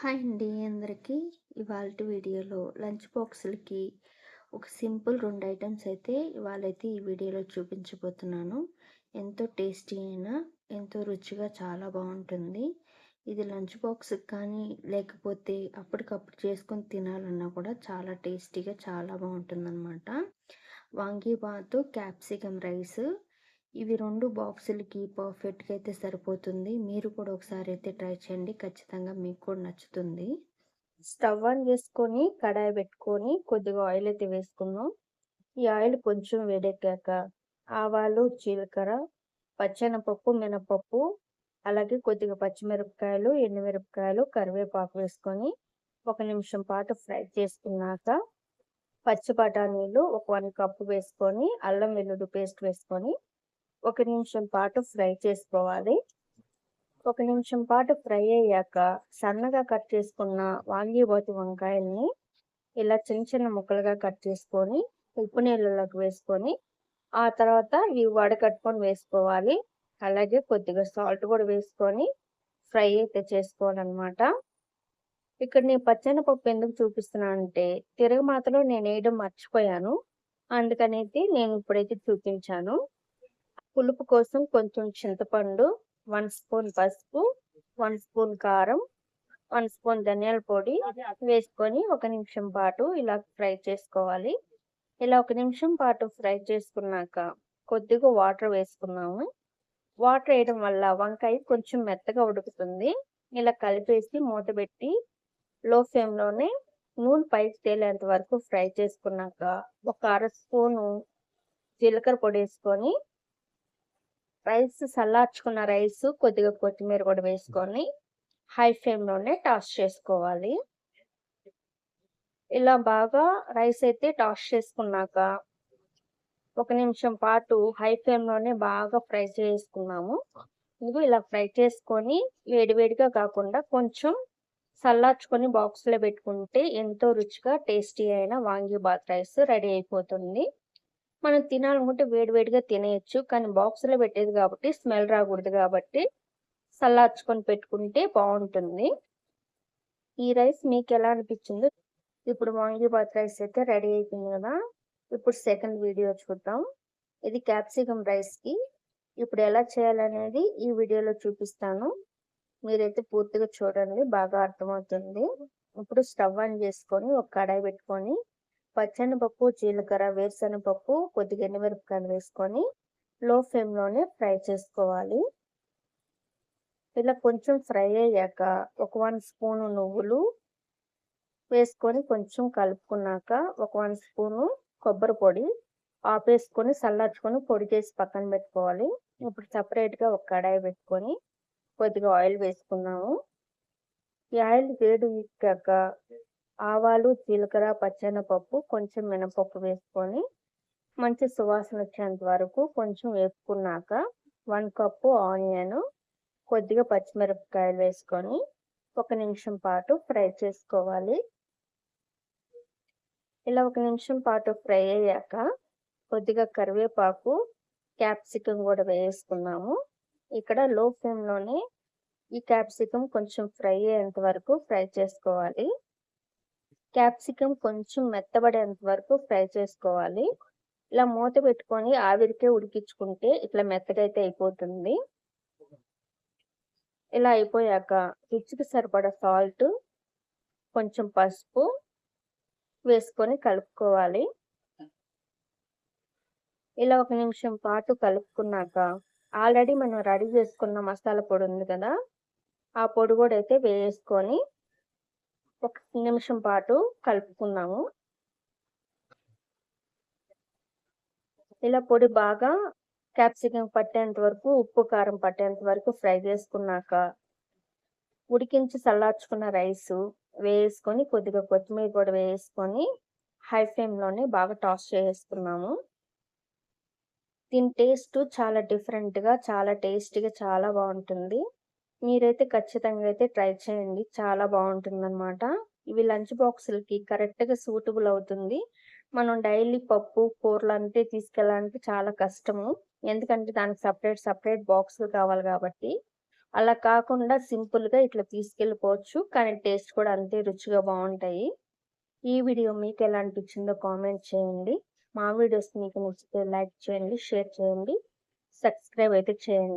Hi అండి అందరికీ. ఇవాల్టి వీడియోలో లంచ్ బాక్సులకి ఒక సింపుల్ 2 ఐటెమ్స్ అయితే ఇవాళైతే ఈ వీడియోలో చూపించబోతున్నాను. ఎంతో టేస్టీ అయిన, ఎంతో రుచిగా చాలా బాగుంటుంది. ఇది లంచ్ బాక్స్‌కి కానీ, లేకపోతే అప్పటికప్పుడు చేసుకొని తినాలన్నా కూడా చాలా టేస్టీగా చాలా బాగుంటుందనమాట. వాంగీబాతు, క్యాప్సికమ్ రైసు ఇవి 2 బాక్సులకి పర్ఫెక్ట్‌గా అయితే సరిపోతుంది. మీరు కూడా ఒకసారి అయితే ట్రై చేయండి. ఖచ్చితంగా మీకు కూడా నచ్చుతుంది. స్టవ్ ఆన్ చేసుకొని కడాయి పెట్టుకొని కొద్దిగా ఆయిల్ అయితే వేసుకుందాం. ఈ ఆయిల్ కొంచెం వేడెక్కాక ఆవాలు, జీలకర్ర, పచ్చెనపప్పు, మినపప్పు, అలాగే కొద్దిగా పచ్చిమిరపకాయలు, ఎండుమిరపకాయలు, కరివేపాకు వేసుకొని 1 నిమిషం పాటు ఫ్రై చేసుకున్నాక పచ్చి బఠానీలు ఒక 1 కప్పు వేసుకొని అల్లం వెల్లుల్లి పేస్ట్ వేసుకొని 1 నిమిషం పాటు ఫ్రై చేసుకోవాలి. 1 నిమిషం పాటు ఫ్రై అయ్యాక సన్నగా కట్ చేసుకున్న వాంగీబాతు వంకాయల్ని ఇలా చిన్న చిన్న ముక్కలుగా కట్ చేసుకొని ఉప్పు నీళ్ళలోకి వేసుకొని ఆ తర్వాత ఇవి వడకట్టుకొని వేసుకోవాలి. అలాగే కొద్దిగా సాల్ట్ కూడా వేసుకొని ఫ్రై అయితే చేసుకోవాలన్నమాట. ఇక్కడ నేను పచ్చెనపప్పు ఎందుకు చూపిస్తున్నానంటే తిరగమాతలో నేను వేయడం మర్చిపోయాను. అందుకనేసి నేను ఇప్పుడైతే చూపించాను. పులుపు కోసం కొంచెం చింతపండు, 1 స్పూన్ పసుపు, 1 స్పూన్ కారం, 1 స్పూన్ ధనియాల పొడి వేసుకొని 1 నిమిషం పాటు ఇలా ఫ్రై చేసుకోవాలి. ఇలా 1 నిమిషం పాటు ఫ్రై చేసుకున్నాక కొద్దిగా వాటర్ వేసుకున్నాము. వాటర్ వేయడం వల్ల వంకాయ కొంచెం మెత్తగా ఉడుకుతుంది. ఇలా కలిపేసి మూత పెట్టి లో ఫ్లేమ్‌లోనే నూనె పైకి తేలేంత వరకు ఫ్రై చేసుకున్నాక ఒక అర స్పూను జీలకర్ర పొడేసుకొని చల్లార్చుకున్న రైస్ కొద్దిగా కొత్తిమీర కూడా వేసుకొని హై ఫ్లేమ్‌లోనే టాస్ చేసుకోవాలి. ఇలా బాగా రైస్ అయితే టాస్ చేసుకున్నాక 1 నిమిషం పాటు హై ఫ్లేమ్‌లోనే బాగా ఫ్రై చేసుకున్నాము. ఇదిగో ఇలా ఫ్రై చేసుకొని వేడివేడిగా కాకుండా కొంచెం చల్లార్చుకొని బాక్స్‌లో పెట్టుకుంటే ఎంతో రుచిగా టేస్టీ అయిన వాంగీబాత్ రైస్ రెడీ అయిపోతుంది. మనం తినాలనుకుంటే వేడివేడిగా తినేయొచ్చు. కానీ బాక్స్‌లో పెట్టేది కాబట్టి స్మెల్ రాకూడదు కాబట్టి చల్లార్చుకొని పెట్టుకుంటే బావుంటుంది. ఈ రైస్ మీకెలా అనిపించిందో ఇప్పుడు వాంగీబాత్ రైస్ అయితే రెడీ అయిపోయింది కదా! ఇప్పుడు సెకండ్ వీడియో చూద్దాం. ఇది క్యాప్సికమ్ రైస్‌కి ఇప్పుడు ఎలా చేయాలనేది ఈ వీడియోలో చూపిస్తాను. మీరైతే పూర్తిగా చూడండి, బాగా అర్థమవుతుంది. ఇప్పుడు స్టవ్ ఆన్ చేసుకొని ఒక కడాయి పెట్టుకొని పచ్చెనపప్పు, జీలకర్ర, వేరుశనగపప్పు, కొద్దిగా ఎండుమిరపకాయలు వేసుకొని లో ఫ్లేమ్‌లోనే ఫ్రై చేసుకోవాలి. ఇలా కొంచెం ఫ్రై అయ్యాక ఒక 1 స్పూను నువ్వులు వేసుకొని కొంచెం కలుపుకున్నాక ఒక 1 స్పూను కొబ్బరి పొడి ఆపేసుకొని చల్లార్చుకొని పొడి చేసి పక్కన పెట్టుకోవాలి. ఇప్పుడు సెపరేట్‌గా ఒక కడాయి పెట్టుకొని కొద్దిగా ఆయిల్ వేసుకున్నాము. ఈ ఆయిల్ వేడెక్కాక ఆవాలు, జీలకర్ర, పచ్చెనపప్పు, కొంచెం మినపప్పు వేసుకొని మంచి సువాసన వచ్చేంత వరకు కొంచెం వేపుకున్నాక 1 కప్పు ఆనియన్, కొద్దిగా పచ్చిమిరపకాయలు వేసుకొని 1 నిమిషం పాటు ఫ్రై చేసుకోవాలి. ఇలా 1 నిమిషం పాటు ఫ్రై అయ్యాక కొద్దిగా కరివేపాకు, క్యాప్సికమ్ కూడా వేసుకున్నాము. ఇక్కడ లో ఫ్లేమ్‌లోనే ఈ క్యాప్సికమ్ కొంచెం ఫ్రై అయ్యేంత వరకు ఫ్రై చేసుకోవాలి. క్యాప్సికమ్ కొంచెం మెత్తబడేంత వరకు ఫ్రై చేసుకోవాలి. ఇలా మూత పెట్టుకొని ఆవిరికే ఉడికించుకుంటే ఇట్లా మెత్తగా అయితే అయిపోతుంది. ఇలా అయిపోయాక రుచికి సరిపడా సాల్ట్, కొంచెం పసుపు వేసుకొని కలుపుకోవాలి. ఇలా 1 నిమిషం పాటు కలుపుకున్నాక ఆల్రెడీ మనం రెడీ చేసుకున్న మసాలా పొడి ఉంది కదా! ఆ పొడి కూడా అయితే వేసుకొని 1 నిమిషం పాటు కలుపుకుందాము. ఇలా పొడి బాగా క్యాప్సికమ్ పట్టేంత వరకు, ఉప్పు, కారం పట్టేంత వరకు ఫ్రై చేసుకున్నాక ఉడికించి చల్లార్చుకున్న రైసు వేసుకొని కొద్దిగా కొత్తిమీర కూడా వేసుకొని హై ఫ్లేమ్‌లోనే బాగా టాస్ చేసుకున్నాము. దీని టేస్ట్ చాలా డిఫరెంట్‌గా, చాలా టేస్టీగా చాలా బావుంటుంది. మీరైతే ఖచ్చితంగా అయితే ట్రై చేయండి. చాలా బావుంటుందనమాట. ఇవి లంచ్ బాక్సులకి కరెక్ట్‌గా సూటబుల్ అవుతుంది. మనం డైలీ పప్పు, కూరలంటే తీసుకెళ్ళాలంటే చాలా కష్టము. ఎందుకంటే దానికి సెపరేట్ బాక్సులు కావాలి కాబట్టి. అలా కాకుండా సింపుల్‌గా ఇట్లా తీసుకెళ్ళిపోవచ్చు. కానీ టేస్ట్ కూడా అంతే రుచిగా బావుంటాయి. ఈ వీడియో మీకెలా అనిపించిందో కామెంట్ చేయండి. మా వీడియోస్ మీకు నచ్చితే లైక్ చేయండి, షేర్ చేయండి, సబ్స్క్రైబ్ అయితే చేయండి.